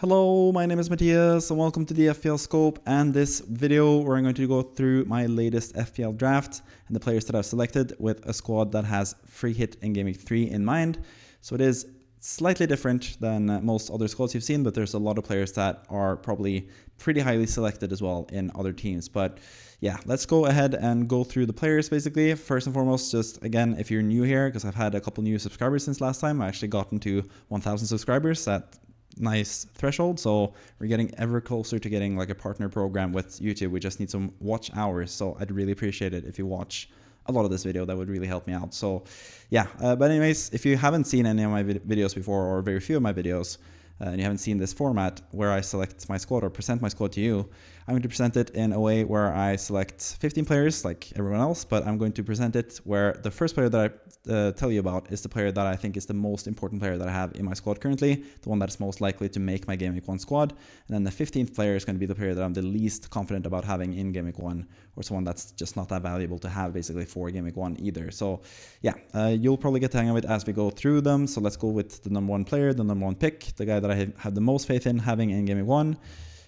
Hello, my name is Matthias and welcome to the FPL Scope, and this video where I'm going to go through my latest FPL draft and the players that I've selected with a squad that has free hit in Game Week 3 in mind. So it is slightly different than most other squads you've seen, but there's a lot of players that are probably pretty highly selected as well in other teams. But yeah, let's go ahead and go through the players basically. First and foremost, just again, if you're new here, because I've had a couple new subscribers since last time, I actually gotten to 1,000 subscribers at nice threshold, so we're getting ever closer to getting like a partner program with YouTube. We just need some watch hours, so I'd really appreciate it if you watch a lot of this video. That would really help me out. So yeah, but anyways, if you haven't seen any of my videos before, or very few of my videos, and you haven't seen this format where I select my squad or present my squad to you, I'm going to present it in a way where I select 15 players like everyone else, but I'm going to present it where the first player that I tell you about is the player that I think is the most important player that I have in my squad currently, the one that's most likely to make my Game Week 1 squad. And then the 15th player is going to be the player that I'm the least confident about having in Game Week 1, or someone that's just not that valuable to have basically for Game Week 1 either. So yeah, you'll probably get the hang of it as we go through them. So let's go with the number one player, the number one pick, the guy that I have the most faith in having in Game Week 1.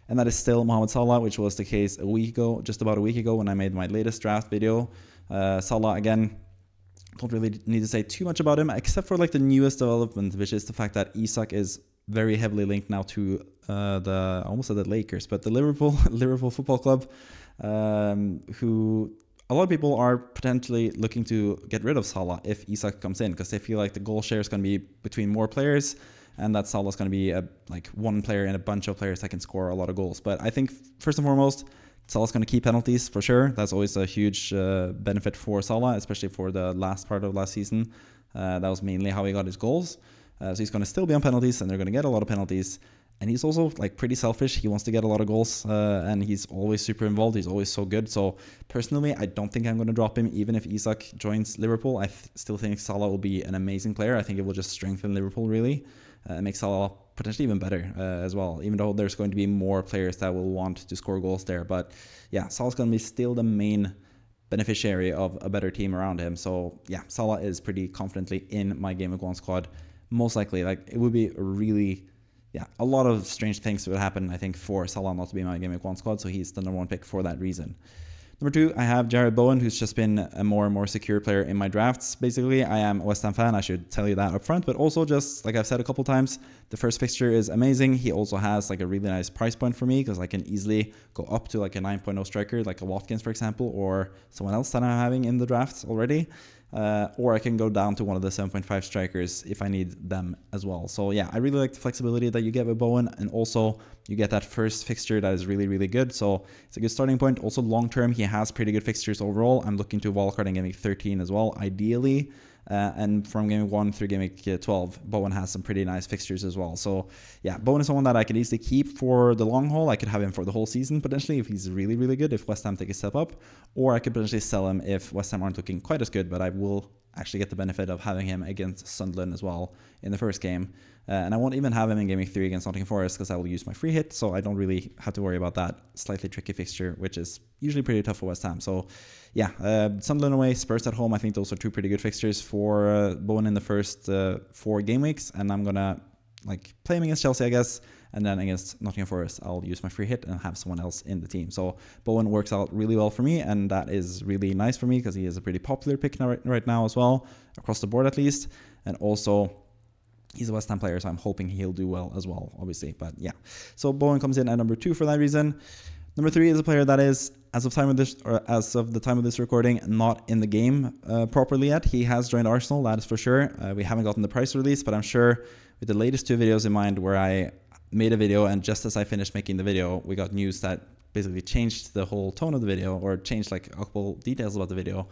And that is still Mohamed Salah, which was the case a week ago, just about a week ago when I made my latest draft video. Salah, again, don't really need to say too much about him, except for like the newest development, which is the fact that Isak is very heavily linked now to I almost said the Lakers, but the Liverpool Football Club, who a lot of people are potentially looking to get rid of Salah if Isak comes in, because they feel like the goal share is going to be between more players, and that Salah is going to be like one player and a bunch of players that can score a lot of goals. But I think first and foremost, Salah's going to keep penalties for sure. That's always a huge benefit for Salah, especially for the last part of last season. That was mainly how he got his goals. So he's going to still be on penalties, and they're going to get a lot of penalties. And he's also like pretty selfish. He wants to get a lot of goals, and he's always super involved. He's always so good. So personally, I don't think I'm going to drop him, even if Isak joins Liverpool. I still think Salah will be an amazing player. I think it will just strengthen Liverpool really. Make Salah potentially even better as well, even though there's going to be more players that will want to score goals there. But yeah, Salah's going to be still the main beneficiary of a better team around him. So yeah, Salah is pretty confidently in my Game Week 1 squad. Most likely, like it would be a lot of strange things would happen, I think, for Salah not to be my Game Week 1 squad. So he's the number one pick for that reason. Number two, I have Bowen, who's just been a more and more secure player in my drafts. Basically, I am a West Ham fan. I should tell you that up front. But also, just like I've said a couple times, the first fixture is amazing. He also has like a really nice price point for me, because I can easily go up to like a 9.0 striker, like a Watkins, for example, or someone else that I'm having in the draft already. Or I can go down to one of the 7.5 strikers if I need them as well. So yeah, I really like the flexibility that you get with Bowen, and also you get that first fixture that is really, really good. So it's a good starting point. Also long term, he has pretty good fixtures overall. I'm looking to wildcard in Game Week 13 as well, ideally. And from Game Week 1 through Game Week 12, Bowen has some pretty nice fixtures as well. So yeah, Bowen is someone that I could easily keep for the long haul. I could have him for the whole season potentially if he's really, really good, if West Ham take a step up. Or I could potentially sell him if West Ham aren't looking quite as good, but I will actually get the benefit of having him against Sunderland as well in the first game. And I won't even have him in Game Week 3 against Nottingham Forest, because I will use my free hit, so I don't really have to worry about that slightly tricky fixture, which is usually pretty tough for West Ham. So yeah, Sunderland away, Spurs at home, I think those are two pretty good fixtures for Bowen in the first 4 game weeks, and I'm gonna like play him against Chelsea, I guess, and then against Nottingham Forest, I'll use my free hit and have someone else in the team. So Bowen works out really well for me, and that is really nice for me because he is a pretty popular pick right now as well, across the board at least. And also, he's a West Ham player, so I'm hoping he'll do well as well, obviously. But yeah, so Bowen comes in at number 2 for that reason. Number 3 is a player that is, as of the time of this recording, not in the game properly yet. He has joined Arsenal, that is for sure. We haven't gotten the price release, but I'm sure with the latest 2 videos in mind, where I made a video, and just as I finished making the video, we got news that basically changed the whole tone of the video, or changed like a couple details about the video.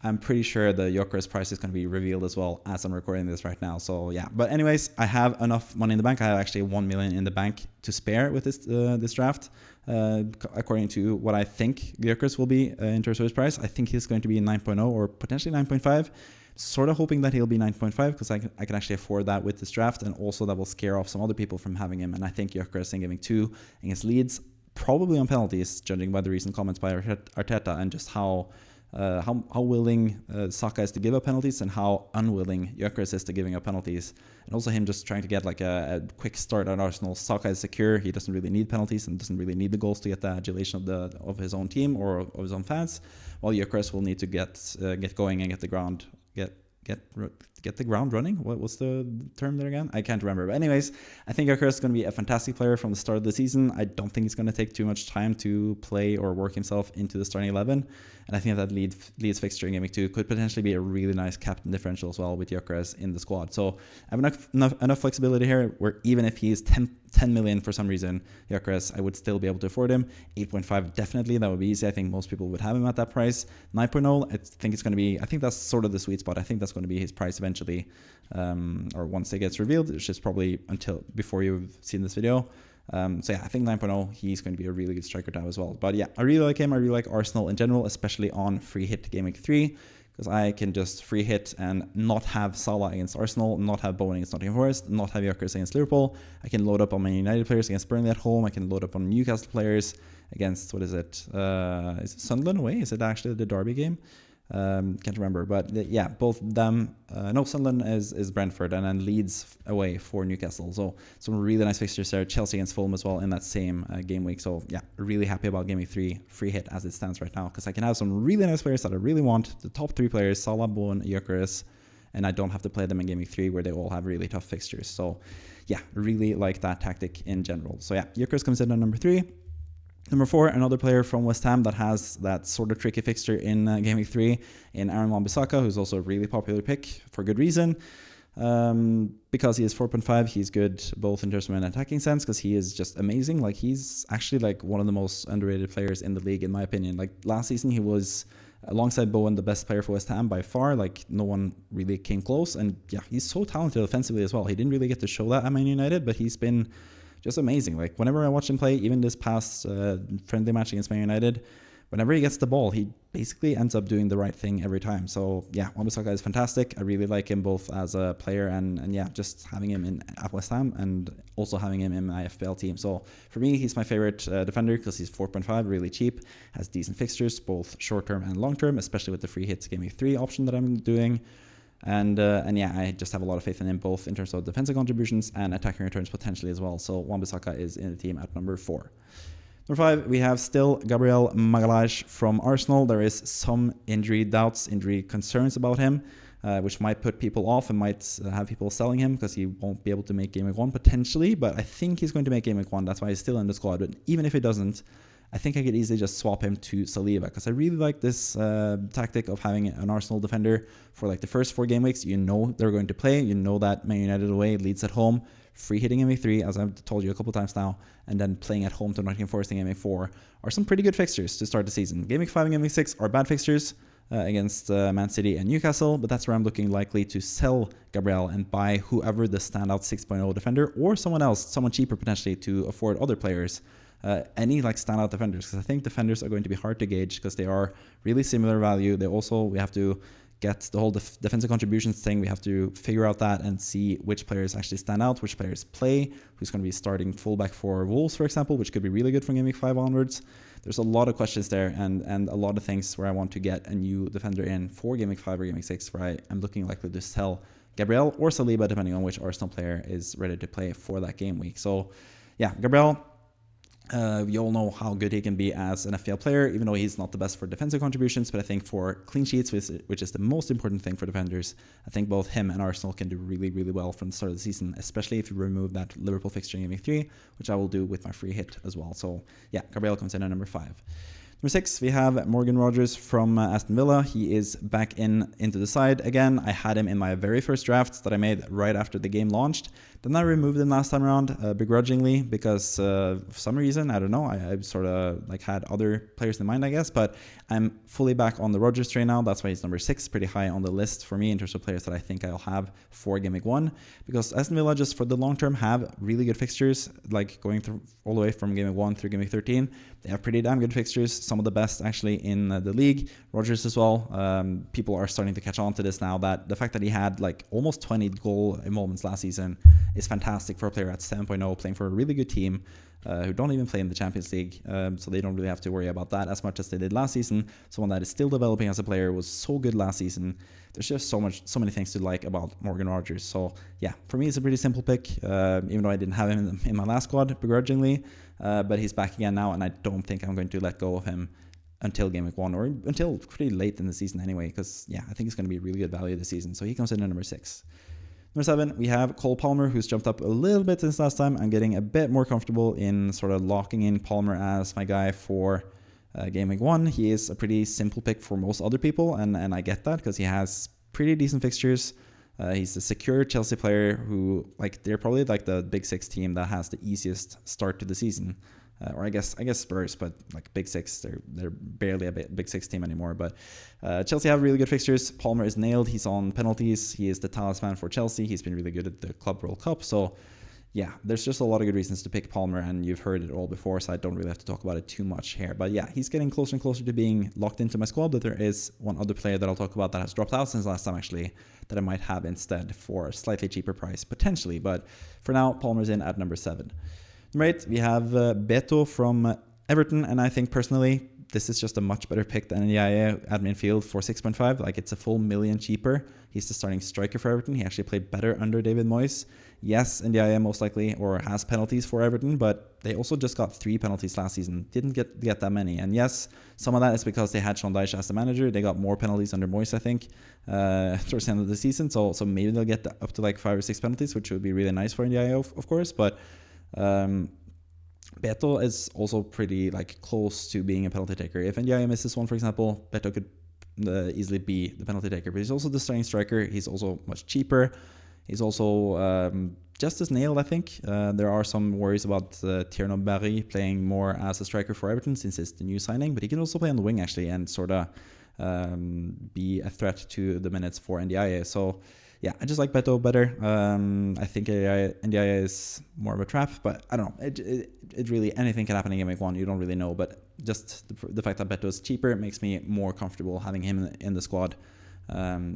I'm pretty sure the Gyökeres price is going to be revealed as well as I'm recording this right now. So yeah, but anyways, I have enough money in the bank. I have actually 1 million in the bank to spare with this draft. According to what I think Gyökeres will be in terms of his price, I think he's going to be 9.0 or potentially 9.5. Sort of hoping that he'll be 9.5, because I can actually afford that with this draft, and also that will scare off some other people from having him. And I think Gyökeres in Game Week 2 against Leeds, probably on penalties, judging by the recent comments by Arteta and just how how willing Saka is to give up penalties and how unwilling Gyökeres is to giving up penalties. And also him just trying to get like a quick start at Arsenal. Saka is secure. He doesn't really need penalties and doesn't really need the goals to get the adulation of his own team or of his own fans. While Gyökeres will need to get going and get the ground running. What's the term there again? I can't remember. But anyways, I think Gyökeres is going to be a fantastic player from the start of the season. I don't think it's going to take too much time to play or work himself into the starting 11. And I think that Leeds fixture in Game Week 2 could potentially be a really nice captain differential as well with Gyökeres in the squad. So I have enough flexibility here where even if he's 10 million for some reason, Gyökeres, I would still be able to afford him. 8.5 definitely, that would be easy. I think most people would have him at that price. 9.0, I think that's sort of the sweet spot. I think that's going to be his price eventually, or once it gets revealed, which is probably until before you've seen this video. So yeah, I think 9.0, he's going to be a really good striker to have as well. But yeah, I really like him. I really like Arsenal in general, especially on free hit Game Week 3, because I can just free hit and not have Salah against Arsenal, not have Bowen against Nottingham Forest, not have Gyökeres against Liverpool. I can load up on Man United players against Burnley at home. I can load up on Newcastle players against, is it Sunderland away? Is it actually the Derby game? Can't remember, but yeah, both of them. No, Sunderland is Brentford, and then Leeds away for Newcastle. So some really nice fixtures there. Chelsea against Fulham as well in that same game week. So yeah, really happy about Game Week 3 free hit as it stands right now, because I can have some really nice players that I really want. The top 3 players: Salah, Bowen, Gyökeres, and I don't have to play them in Game Week 3 where they all have really tough fixtures. So yeah, really like that tactic in general. So yeah, Gyökeres comes in at number 3. Number 4, another player from West Ham that has that sort of tricky fixture in Game Week 3 in Wan-Bissaka, who's also a really popular pick for good reason. Because he is 4.5, he's good both in terms of an attacking sense, because he is just amazing. Like, he's actually like one of the most underrated players in the league, in my opinion. Like, last season he was, alongside Bowen, the best player for West Ham by far. Like, no one really came close. And yeah, he's so talented offensively as well. He didn't really get to show that at Man United, but he's been just amazing. Like, whenever I watch him play, even this past friendly match against Man United, whenever he gets the ball, he basically ends up doing the right thing every time. So yeah, Wan-Bissaka is fantastic. I really like him both as a player and yeah, just having him at West Ham and also having him in my FPL team. So for me, he's my favorite defender because he's 4.5, really cheap, has decent fixtures, both short-term and long-term, especially with the free hits Game Week 3 option that I'm doing. And yeah, I just have a lot of faith in him, both in terms of defensive contributions and attacking returns potentially as well. So Wan-Bissaka is in the team at number 4. Number 5, we have still Gabriel from Arsenal. There is some injury concerns about him, which might put people off and might have people selling him because he won't be able to make Game Week 1 potentially. But I think he's going to make Game Week 1. That's why he's still in the squad. But even if he doesn't, I think I could easily just swap him to Saliba, because I really like this tactic of having an Arsenal defender for like the first 4 game weeks. You know they're going to play. You know that Man United away, Leeds at home, free hitting Game Week 3, as I've told you a couple times now, and then playing at home to Nottingham Forest in Game Week 4 are some pretty good fixtures to start the season. Game Week 5 and Game Week 6 are bad fixtures against Man City and Newcastle, but that's where I'm looking likely to sell Gabriel and buy whoever the standout 6.0 defender, or someone else, someone cheaper potentially, to afford other players. Any like standout defenders, because I think defenders are going to be hard to gauge because they are really similar value. We have to get the whole defensive contributions thing. We have to figure out that and see which players actually stand out, which players play, who's going to be starting fullback for Wolves, for example, which could be really good from Game Week 5 onwards. There's a lot of questions there and a lot of things where I want to get a new defender in for Game Week 5 or Game Week 6, where I am looking likely to sell Gabriel or Saliba, depending on which Arsenal player is ready to play for that game week. So yeah, Gabriel, you all know how good he can be as an FPL player, even though he's not the best for defensive contributions. But I think for clean sheets, which is the most important thing for defenders, I think both him and Arsenal can do really, really well from the start of the season, especially if you remove that Liverpool fixture in Game Week 3, which I will do with my free hit as well. So yeah, Gabriel comes in at number 5. Number 6, we have Morgan Rogers from Aston Villa. He is back into the side again. I had him in my very first draft that I made right after the game launched. Then I removed him last time around begrudgingly because for some reason, I don't know, I sort of like had other players in mind, I guess. But I'm fully back on the Rogers train now. That's why he's number 6, pretty high on the list for me in terms of players that I think I'll have for Game Week 1. Because Aston Villa, just for the long term, have really good fixtures, like going through all the way from Game Week 1 through Game Week 13. They have pretty damn good fixtures. some of the best actually in the league. Rodgers as well. People are starting to catch on to this now, that the fact that he had like almost 20 goal involvements last season is fantastic for a player at 7.0 playing for a really good team who don't even play in the Champions League. So they don't really have to worry about that as much as they did last season. Someone that is still developing as a player, was so good last season. There's just so many things to like about Morgan Rodgers. So yeah, for me, it's a pretty simple pick, even though I didn't have him in my last squad begrudgingly. But he's back again now, and I don't think I'm going to let go of him until game week 1, or until pretty late in the season anyway, because yeah, I think it's going to be really good value this season. So he comes in at number 6. Number 7, we have Cole Palmer, who's jumped up a little bit since last time. I'm getting a bit more comfortable in sort of locking in Palmer as my guy for game week 1. He is a pretty simple pick for most other people, and I get that because he has pretty decent fixtures. He's a secure Chelsea player who, like, they're probably like the Big Six team that has the easiest start to the season. Or I guess Spurs, but like Big Six, they're barely a Big Six team anymore. But Chelsea have really good fixtures. Palmer is nailed. He's on penalties. He is the talisman for Chelsea. He's been really good at the Club World Cup. So yeah, there's just a lot of good reasons to pick Palmer, and you've heard it all before, so I don't really have to talk about it too much here. But yeah, he's getting closer and closer to being locked into my squad. But there is one other player that I'll talk about that has dropped out since last time, actually, that I might have instead for a slightly cheaper price, potentially. But for now, Palmer's in at number 7. Number 8, we have Beto from Everton, and I think personally, this is just a much better pick than it.Either at midfield for 6.5. Like, it's a full million cheaper. He's the starting striker for Everton. He actually played better under David Moyes. Yes, it.Either most likely or has penalties for Everton, but they also just got 3 penalties last season. Didn't get that many. And yes, some of that is because they had Sean Dyche as the manager. They got more penalties under Moyes, I think, towards the end of the season. So maybe they'll get up to like 5 or 6 penalties, which would be really nice for it.Either, of course. But Beto is also pretty like close to being a penalty taker. If it.Either misses one, for example, Beto could easily be the penalty taker. But he's also the starting striker. He's also much cheaper. He's also just as nailed, I think. There are some worries about Thierry Barry playing more as a striker for Everton since it's the new signing, but he can also play on the wing actually and sort of be a threat to the minutes for it.Either. So yeah, I just like Beto better. I think it.Either is more of a trap, but I don't know. It really, anything can happen in game week 1. You don't really know, but just the fact that Beto is cheaper makes me more comfortable having him in the squad.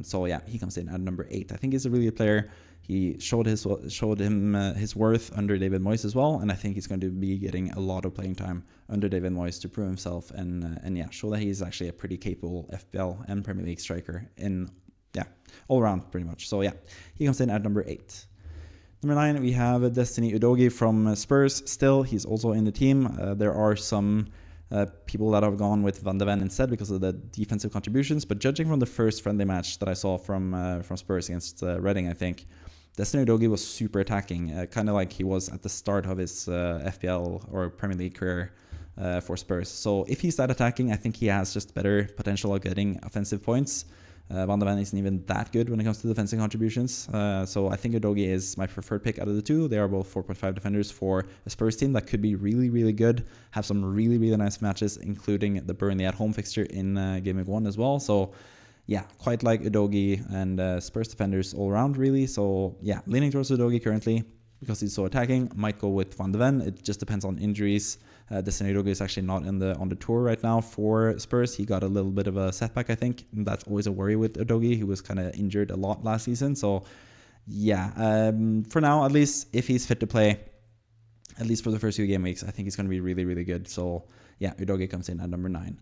So yeah, he comes in at number 8. I think he's a really good player. He showed him his worth under David Moyes as well, and I think he's going to be getting a lot of playing time under David Moyes to prove himself and yeah, show that he's actually a pretty capable FPL and Premier League striker in all around pretty much. So yeah, he comes in at number 8. Number 9, we have Destiny Udogie from Spurs. Still, he's also in the team. There are some people that have gone with Van de Ven instead because of the defensive contributions, but judging from the first friendly match that I saw from Spurs against Reading, I think Destiny Udogie was super attacking, kind of like he was at the start of his FPL or Premier League career for Spurs. So if he's that attacking, I think he has just better potential of getting offensive points. Van de Ven isn't even that good when it comes to defensive contributions. So I think Udogie is my preferred pick out of the two. They are both 4.5 defenders for a Spurs team that could be really, really good. Have some really, really nice matches, including the Burnley at home fixture in game week 1 as well. So yeah, quite like Udogie and Spurs defenders all around, really. So yeah, leaning towards Udogie currently because he's so attacking. Might go with Van de Ven. It just depends on injuries. Destiny Udogie is actually not on the tour right now for Spurs. He got a little bit of a setback, I think. And that's always a worry with Udogie. He was kind of injured a lot last season. So yeah, for now, at least, if he's fit to play, at least for the first few game weeks, I think he's going to be really, really good. So yeah, Udogie comes in at number 9.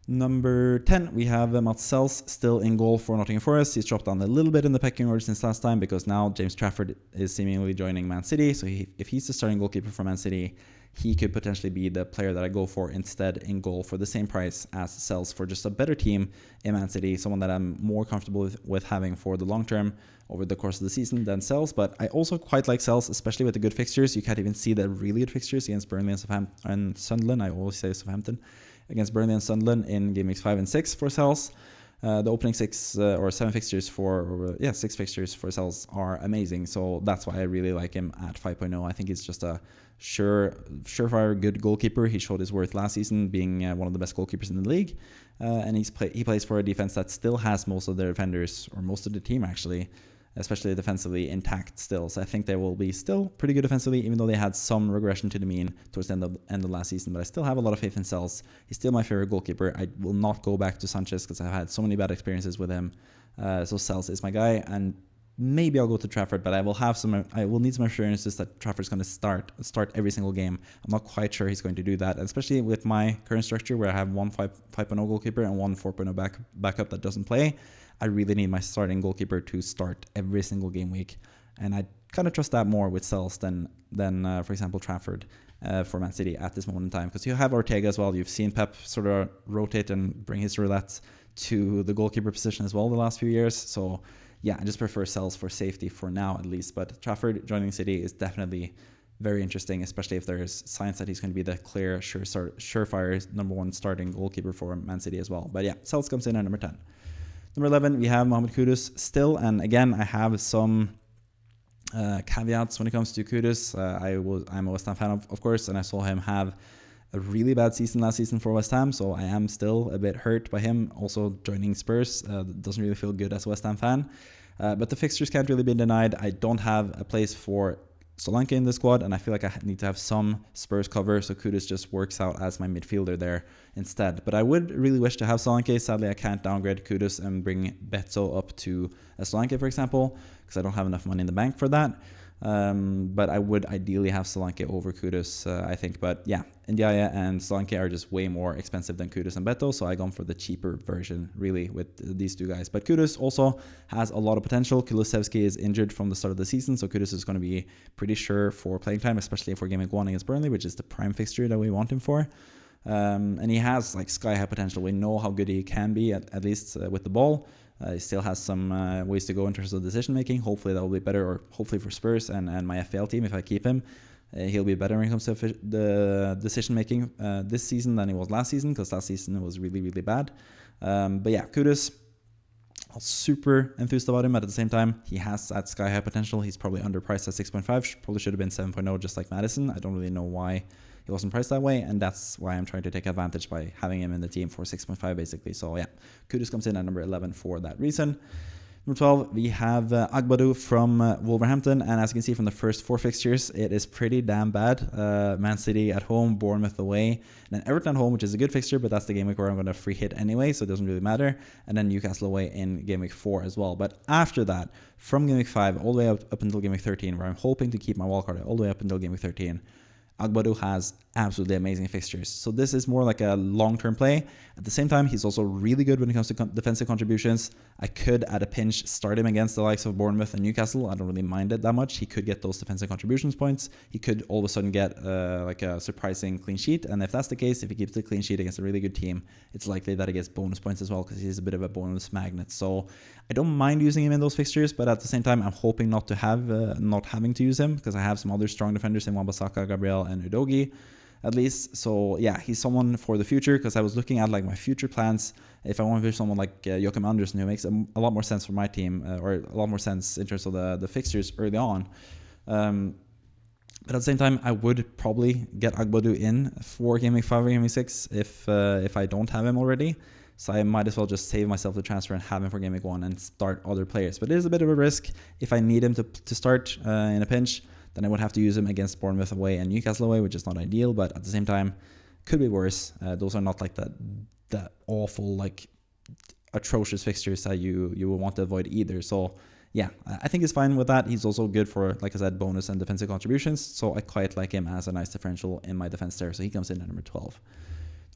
Number 10, we have Sels still in goal for Nottingham Forest. He's dropped down a little bit in the pecking order since last time because now James Trafford is seemingly joining Man City. So if he's the starting goalkeeper for Man City, he could potentially be the player that I go for instead in goal for the same price as Sels for just a better team in Man City, someone that I'm more comfortable with having for the long term over the course of the season than Sels. But I also quite like Sels, especially with the good fixtures. You can't even see the really good fixtures against Burnley and Sunderland. I always say Southampton. Against Burnley and Sunderland in game weeks 5 and 6 for Sels. The opening 6 or 7 fixtures for 6 fixtures for Sels are amazing. So that's why I really like him at 5.0. I think he's just a surefire good goalkeeper. He showed his worth last season, being one of the best goalkeepers in the league. And he plays for a defense that still has most of their defenders, or most of the team actually, especially defensively, intact still. So I think they will be still pretty good defensively, even though they had some regression to the mean towards the end of last season. But I still have a lot of faith in Sels. He's still my favorite goalkeeper. I will not go back to Sanchez because I've had so many bad experiences with him. So Sels is my guy, and maybe I'll go to Trafford, but I will need some assurances that Trafford's going to start every single game. I'm not quite sure he's going to do that, especially with my current structure where I have one 5.0 goalkeeper and one 4.0 backup that doesn't play. I really need my starting goalkeeper to start every single game week, and I kind of trust that more with Sels than for example, Trafford for Man City at this moment in time, because you have Ortega as well. You've seen Pep sort of rotate and bring his roulette to the goalkeeper position as well the last few years. So yeah, I just prefer Sels for safety for now at least. But Trafford joining City is definitely very interesting, especially if there's signs that he's going to be the clear, surefire number one starting goalkeeper for Man City as well. But yeah, Sels comes in at number 10. Number 11, we have Mohamed Kudus still. And again, I have some caveats when it comes to Kudus. I'm a West Ham fan, of course, and I saw him have a really bad season last season for West Ham, so I am still a bit hurt by him. Also joining Spurs doesn't really feel good as a West Ham fan. But the fixtures can't really be denied. I don't have a place for Solanke in the squad, and I feel like I need to have some Spurs cover, so Kudus just works out as my midfielder there instead. But I would really wish to have Solanke. Sadly, I can't downgrade Kudus and bring Beto up to a Solanke, for example, because I don't have enough money in the bank for that. But I would ideally have Solanke over Kudus, I think. But yeah, Ndiaye and Solanke are just way more expensive than Kudus and Beto, so I gone for the cheaper version, really, with these two guys. But Kudus also has a lot of potential. Kulusevski is injured from the start of the season, so Kudus is going to be pretty sure for playing time, especially for Game Week 1 against Burnley, which is the prime fixture that we want him for. And he has like sky-high potential. We know how good he can be, at least with the ball. He still has some ways to go in terms of decision making. Hopefully that will be better, or hopefully for Spurs and my FPL team, if I keep him, he'll be better when it comes to the decision making this season than he was last season, because last season it was really, really bad. But yeah, Kudus, I'm super enthused about him. At the same time, he has that sky high potential. He's probably underpriced at 6.5. Probably should have been 7.0, just like Madison. I don't really know why he wasn't priced that way, and that's why I'm trying to take advantage by having him in the team for 6.5 basically. So yeah, Kudus comes in at number 11 for that reason. Number 12, we have Agbadou from Wolverhampton, and as you can see from the first 4 fixtures, it is pretty damn bad. Man City at home, Bournemouth away, and then Everton at home, which is a good fixture, but that's the game week where I'm going to free hit anyway, so it doesn't really matter, and then Newcastle away in game week 4 as well. But after that, from game week 5 all the way up until game week 13, where I'm hoping to keep my wildcard all the way up until game week 13, Agbadou has absolutely amazing fixtures. So this is more like a long-term play. At the same time, he's also really good when it comes to defensive contributions. I could, at a pinch, start him against the likes of Bournemouth and Newcastle. I don't really mind it that much. He could get those defensive contributions points. He could all of a sudden get like a surprising clean sheet. And if that's the case, if he keeps the clean sheet against a really good team, it's likely that he gets bonus points as well, because he's a bit of a bonus magnet. So I don't mind using him in those fixtures, but at the same time, I'm hoping not to have not having to use him, because I have some other strong defenders in Wan-Bissaka, Gabriel, and Udogie, at least. So yeah, he's someone for the future, because I was looking at like my future plans. If I want to fish someone like Joachim Andersen, who makes a lot more sense for my team, or a lot more sense in terms of the fixtures early on. But at the same time, I would probably get Agbadou in for game week 5 or game week 6 if I don't have him already. So I might as well just save myself the transfer and have him for game week 1 and start other players. But it is a bit of a risk. If I need him to start in a pinch, then I would have to use him against Bournemouth away and Newcastle away, which is not ideal. But at the same time, could be worse. Those are not like the awful, like atrocious fixtures that you will want to avoid either. So yeah, I think he's fine with that. He's also good for, like I said, bonus and defensive contributions. So I quite like him as a nice differential in my defense there. So he comes in at number 12.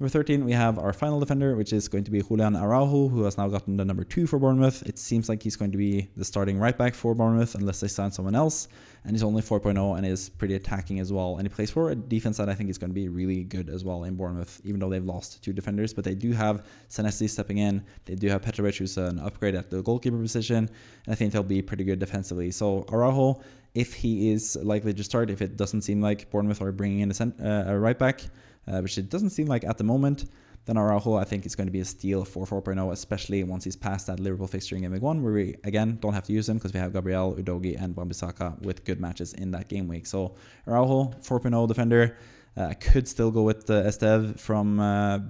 Number 13, we have our final defender, which is going to be Julian Araujo, who has now gotten the number 2 for Bournemouth. It seems like he's going to be the starting right back for Bournemouth unless they sign someone else. And he's only 4.0 and is pretty attacking as well. And he plays for a defense that I think is going to be really good as well in Bournemouth, even though they've lost 2 defenders. But they do have Senesi stepping in. They do have Petrovic, who's an upgrade at the goalkeeper position. And I think they'll be pretty good defensively. So Araujo, if he is likely to start, if it doesn't seem like Bournemouth are bringing in a right back, which it doesn't seem like at the moment, then Araujo, I think, is going to be a steal for 4.0, especially once he's past that Liverpool fixture in game week 1, where we, again, don't have to use him because we have Gabriel, Udogie, and Wan-Bissaka with good matches in that game week. So Araujo, 4.0 defender. I could still go with Esteve from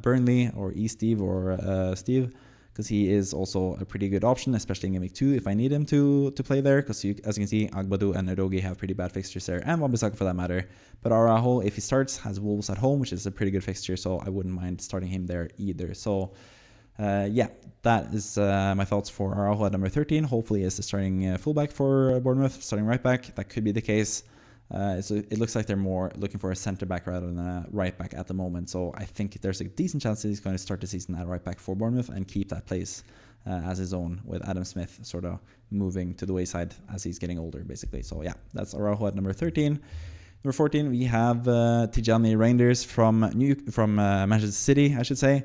Burnley, or Steve, or Steve, because he is also a pretty good option, especially in Game Week 2 if I need him to play there, because as you can see, Agbadou and Udogie have pretty bad fixtures there, and Wan-Bissaka for that matter. But Araujo, if he starts, has Wolves at home, which is a pretty good fixture, so I wouldn't mind starting him there either. So yeah, that is my thoughts for Araujo at number 13. Hopefully is the starting fullback for Bournemouth, starting right back. That could be the case. So it looks like they're more looking for a center back rather than a right back at the moment. So I think there's a decent chance that he's going to start the season at right back for Bournemouth and keep that place as his own, with Adam Smith sort of moving to the wayside as he's getting older, basically. So yeah, that's Araujo at number 13. Number 14, we have Tijani Reijnders from Manchester City, I should say.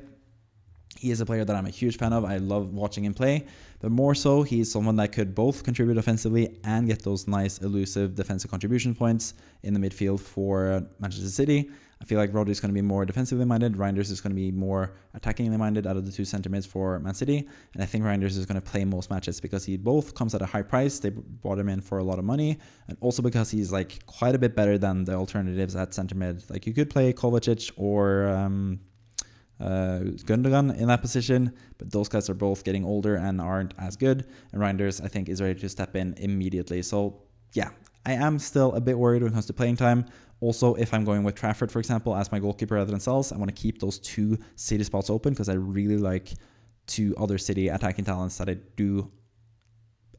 He is a player that I'm a huge fan of. I love watching him play, but more so, he's someone that could both contribute offensively and get those nice, elusive defensive contribution points in the midfield for Manchester City. I feel like Rodri is going to be more defensively minded. Reijnders is going to be more attackingly minded out of the two center mids for Man City. And I think Reijnders is going to play most matches because he both comes at a high price. They brought him in for a lot of money. And also because he's like quite a bit better than the alternatives at center mid. Like you could play Kovacic or Gundogan in that position, but those guys are both getting older and aren't as good, and Reijnders I think is ready to step in immediately. So yeah, I am still a bit worried when it comes to playing time. Also, if I'm going with Trafford, for example, as my goalkeeper rather than Sels, I want to keep those two City spots open because I really like two other City attacking talents that I do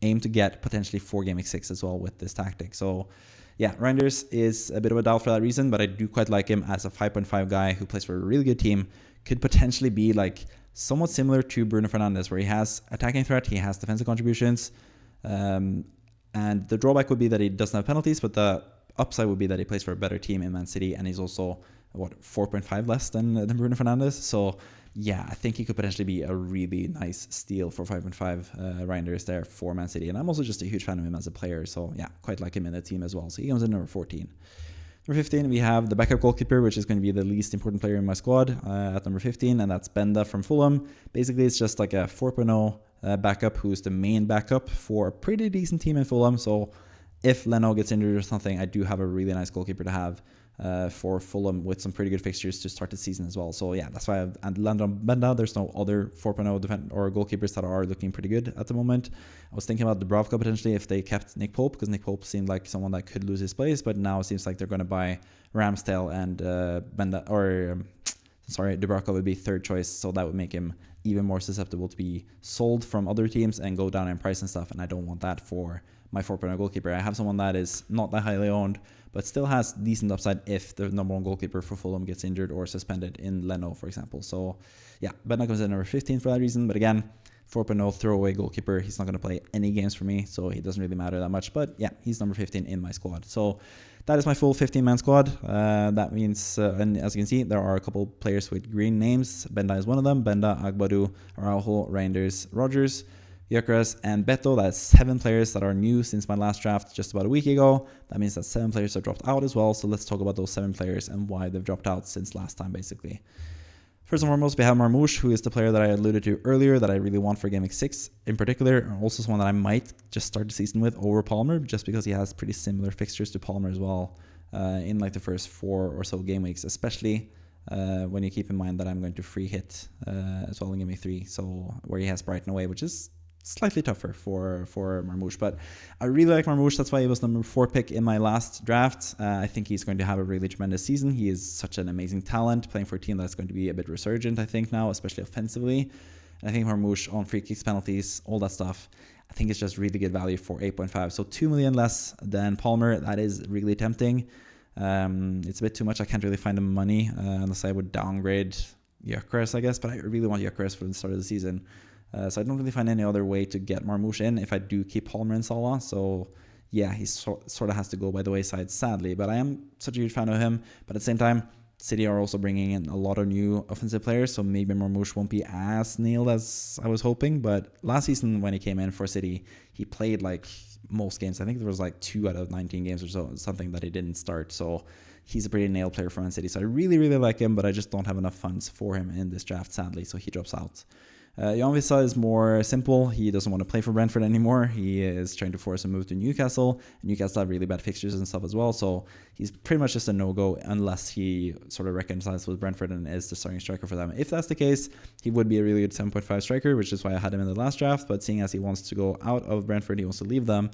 aim to get potentially for Game Week 6 as well with this tactic. So yeah, Reijnders is a bit of a doubt for that reason, but I do quite like him as a 5.5 guy who plays for a really good team. Could potentially be like somewhat similar to Bruno Fernandes, where he has attacking threat, he has defensive contributions, and the drawback would be that he doesn't have penalties, but the upside would be that he plays for a better team in Man City, and he's also 4.5 less than Bruno Fernandes. So yeah, I think he could potentially be a really nice steal for 5.5 Reijnders there for Man City, and I'm also just a huge fan of him as a player. So yeah, quite like him in the team as well. So he comes in number 14. Number 15, we have the backup goalkeeper, which is going to be the least important player in my squad at number 15, and that's Benda from Fulham. Basically, it's just like a 4.0 backup who's the main backup for a pretty decent team in Fulham. So if Leno gets injured or something, I do have a really nice goalkeeper to have for Fulham with some pretty good fixtures to start the season as well. So yeah, that's why I've landed on Benda. There's no other 4.0 or goalkeepers that are looking pretty good at the moment. I was thinking about Dubravka potentially if they kept Nick Pope, because Nick Pope seemed like someone that could lose his place, but now it seems like they're going to buy Ramsdale and Dubravka would be third choice, so that would make him even more susceptible to be sold from other teams and go down in price and stuff, and I don't want that for my 4.0 goalkeeper. I have someone that is not that highly owned, but still has decent upside if the number one goalkeeper for Fulham gets injured or suspended in Leno, for example. So yeah, Benda comes in number 15 for that reason. But again, 4.0 throwaway goalkeeper. He's not going to play any games for me, so he doesn't really matter that much. But yeah, he's number 15 in my squad. So that is my full 15-man squad. That means, and as you can see, there are a couple players with green names. Benda is one of them. Benda, Agbadou, Araujo, Reijnders, Rodgers, Gyökeres, and Beto. That's 7 players that are new since my last draft just about a week ago. That means that 7 players have dropped out as well. So let's talk about those 7 players and why they've dropped out since last time, basically. First and foremost, we have Marmoush, who is the player that I alluded to earlier that I really want for Game Week 6 in particular, and also someone that I might just start the season with over Palmer, just because he has pretty similar fixtures to Palmer as well in like the first 4 or so game weeks, especially when you keep in mind that I'm going to free hit as well in Game Week 3, so where he has Brighton away, which is slightly tougher for Marmoush. But I really like Marmoush. That's why he was number 4 pick in my last draft. I think he's going to have a really tremendous season. He is such an amazing talent, playing for a team that's going to be a bit resurgent, I think, now, especially offensively. And I think Marmoush on free kicks, penalties, all that stuff, I think it's just really good value for 8.5. So 2 million less than Palmer. That is really tempting. It's a bit too much. I can't really find the money unless I would downgrade Gyökeres, I guess. But I really want Gyökeres for the start of the season. So I don't really find any other way to get Marmoush in if I do keep Palmer and Salah. So yeah, he sort of has to go by the wayside, sadly. But I am such a huge fan of him. But at the same time, City are also bringing in a lot of new offensive players. So maybe Marmoush won't be as nailed as I was hoping. But last season when he came in for City, he played like most games. I think there was like 2 out of 19 games or so, something that he didn't start. So he's a pretty nail player for Man City. So I really, really like him, but I just don't have enough funds for him in this draft, sadly. So he drops out. Wan-Bissaka is more simple. He doesn't want to play for Brentford anymore. He is trying to force a move to Newcastle. Newcastle have really bad fixtures and stuff as well, so he's pretty much just a no-go unless he sort of reconciles with Brentford and is the starting striker for them. If that's the case, he would be a really good 7.5 striker, which is why I had him in the last draft, but seeing as he wants to go out of Brentford, he wants to leave them,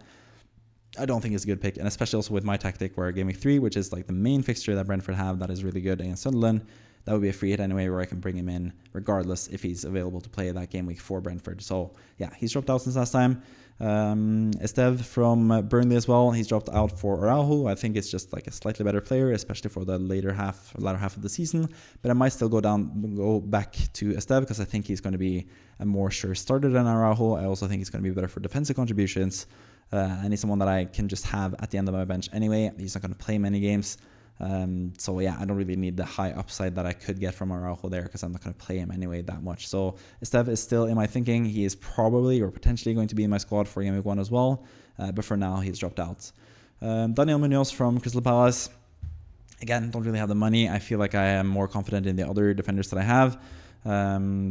I don't think it's a good pick, and especially also with my tactic where Game Week 3, which is like the main fixture that Brentford have that is really good against Sunderland, that would be a free hit anyway where I can bring him in regardless if he's available to play that game week for Brentford. So yeah, he's dropped out since last time. Esteve from Burnley as well. He's dropped out for Araujo. I think it's just like a slightly better player, especially for the latter half of the season. But I might still go back to Esteve because I think he's going to be a more sure starter than Araujo. I also think he's going to be better for defensive contributions. And he's someone that I can just have at the end of my bench anyway. He's not going to play many games. So yeah, I don't really need the high upside that I could get from Araujo there because I'm not going to play him anyway that much. So Esteve is still in my thinking. He is probably or potentially going to be in my squad for Game Week 1 as well. But for now, he's dropped out. Daniel Munoz from Crystal Palace. Again, don't really have the money. I feel like I am more confident in the other defenders that I have.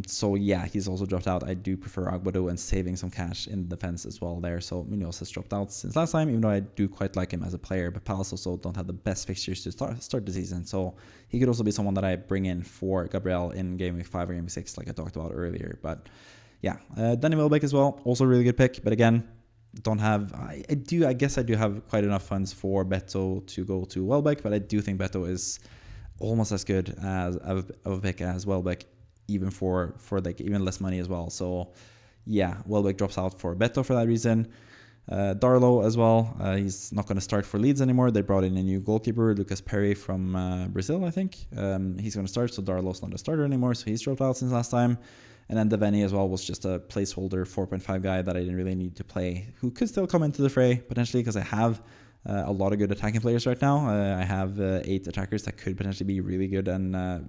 So yeah, he's also dropped out. I do prefer Agbadou and saving some cash in the defense as well there. So Munoz has dropped out since last time, even though I do quite like him as a player. But Palace also don't have the best fixtures to start the season. So he could also be someone that I bring in for Gabriel in Game Week 5 or Game Week 6 like I talked about earlier. But yeah, Danny Welbeck as well. Also a really good pick. But again, don't have... I guess I do have quite enough funds for Beto to go to Welbeck. But I do think Beto is almost as good as of a pick as Welbeck, even for like even less money as well. So yeah, Welbeck drops out for Beto for that reason. Darlow as well. He's not going to start for Leeds anymore. They brought in a new goalkeeper, Lucas Perry from Brazil, I think. He's going to start, so Darlow's not a starter anymore, so he's dropped out since last time. And then Devaney as well was just a placeholder 4.5 guy that I didn't really need to play, who could still come into the fray potentially because I have a lot of good attacking players right now. I have 8 attackers that could potentially be really good and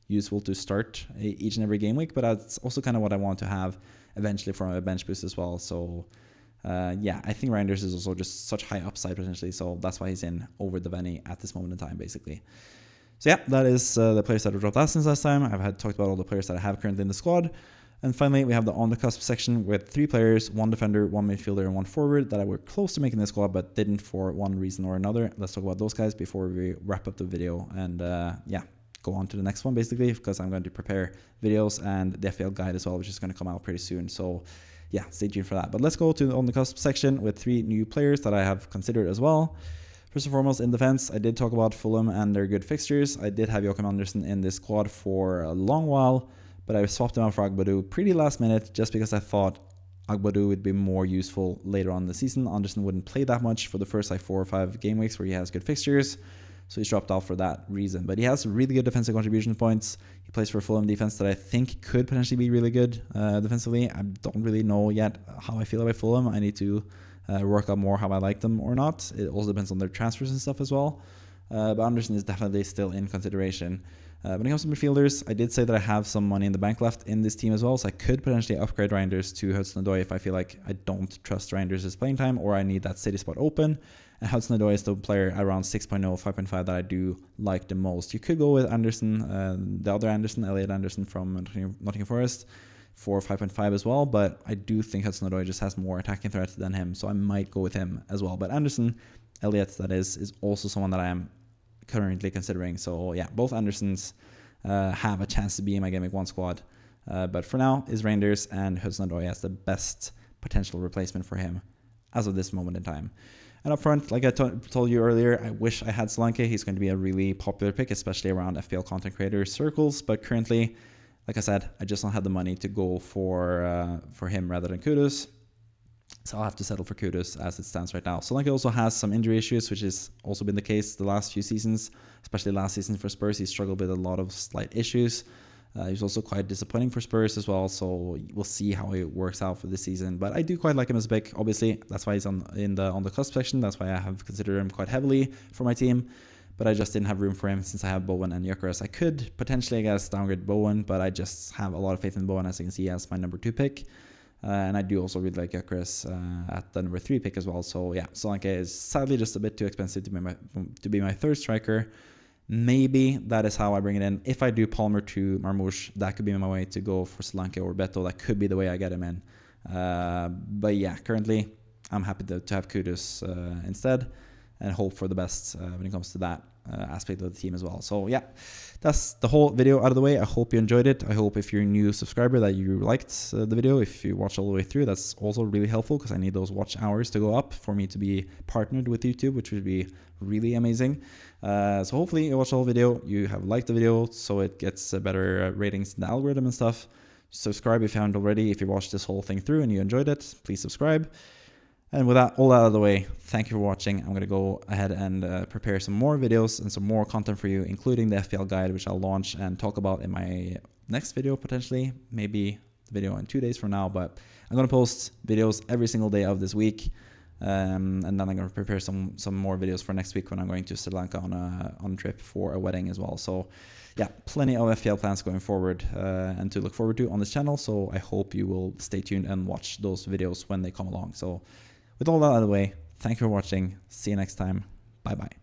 useful to start each and every game week, but that's also kind of what I want to have eventually for a bench boost as well. So yeah, I think Reijnders is also just such high upside potentially, so that's why he's in over Devaney at this moment in time basically. So yeah, that is the players that have dropped out since last time. I've talked about all the players that I have currently in the squad. And finally, we have the on the cusp section with 3 players, 1 defender, 1 midfielder, and 1 forward that I were close to making the squad but didn't for one reason or another. Let's talk about those guys before we wrap up the video and yeah, go on to the next one basically, because I'm going to prepare videos and the FPL guide as well, which is going to come out pretty soon. So yeah, stay tuned for that. But let's go to the on the cusp section with 3 new players that I have considered as well. First and foremost, in defense, I did talk about Fulham and their good fixtures. I did have Joachim Andersen in this squad for a long while, but I swapped him out for Agbadou pretty last minute just because I thought Agbadou would be more useful later on in the season. Andersen wouldn't play that much for the first 4 or 5 game weeks where he has good fixtures, so he's dropped off for that reason. But he has really good defensive contribution points. He plays for a Fulham defense that I think could potentially be really good defensively. I don't really know yet how I feel about Fulham. I need to work out more how I like them or not. It also depends on their transfers and stuff as well. But Andersen is definitely still in consideration. When it comes to midfielders, I did say that I have some money in the bank left in this team as well, so I could potentially upgrade Reijnders to Hudson-Odoi if I feel like I don't trust Reijnders' playing time or I need that City spot open. And Hudson-Odoi is the player around 6.0, 5.5 that I do like the most. You could go with Andersen, the other Andersen, Elliot Andersen from Nottingham Forest, for 5.5 as well, but I do think Hudson-Odoi just has more attacking threat than him, so I might go with him as well. But Andersen, Elliot that is also someone that I am currently considering. So yeah, both Andersens have a chance to be in my Game Week 1 squad, but for now is Reijnders, and Hudson-Odoi as the best potential replacement for him as of this moment in time. And up front, like I told you earlier, I wish I had Solanke. He's going to be a really popular pick, especially around FPL content creator circles, but currently, like I said, I just don't have the money to go for him rather than Kudus. So I'll have to settle for Kudus as it stands right now. Solanke also has some injury issues, which has also been the case the last few seasons, especially last season for Spurs. He struggled with a lot of slight issues. He was also quite disappointing for Spurs as well, so we'll see how it works out for this season. But I do quite like him as a pick. Obviously, that's why he's on the cusp section. That's why I have considered him quite heavily for my team. But I just didn't have room for him since I have Bowen and Gyökeres. I could potentially, I guess, downgrade Bowen, but I just have a lot of faith in Bowen, as you can see, as my number 2 pick. And I do also really like Gyökeres at the number 3 pick as well. So yeah, Solanke is sadly just a bit too expensive to be my third striker. Maybe that is how I bring it in. If I do Palmer to Marmoush, that could be my way to go for Solanke or Beto. That could be the way I get him in. But yeah, currently I'm happy to have Kudus instead, and hope for the best when it comes to that aspect of the team as well. So yeah, that's the whole video out of the way. I hope you enjoyed it. I hope if you're a new subscriber that you liked the video. If you watched all the way through, that's also really helpful because I need those watch hours to go up for me to be partnered with YouTube, which would be really amazing. So hopefully you watched the whole video, you have liked the video so it gets better ratings in the algorithm and stuff. Subscribe if you haven't already. If you watched this whole thing through and you enjoyed it, please subscribe. And with that all out of the way, thank you for watching. I'm going to go ahead and prepare some more videos and some more content for you, including the FPL guide, which I'll launch and talk about in my next video, potentially. Maybe the video in 2 days from now, but I'm going to post videos every single day of this week. And then I'm going to prepare some more videos for next week when I'm going to Sri Lanka on a trip for a wedding as well. So yeah, plenty of FPL plans going forward and to look forward to on this channel. So I hope you will stay tuned and watch those videos when they come along. So with all that out of the way, thank you for watching. See you next time. Bye bye.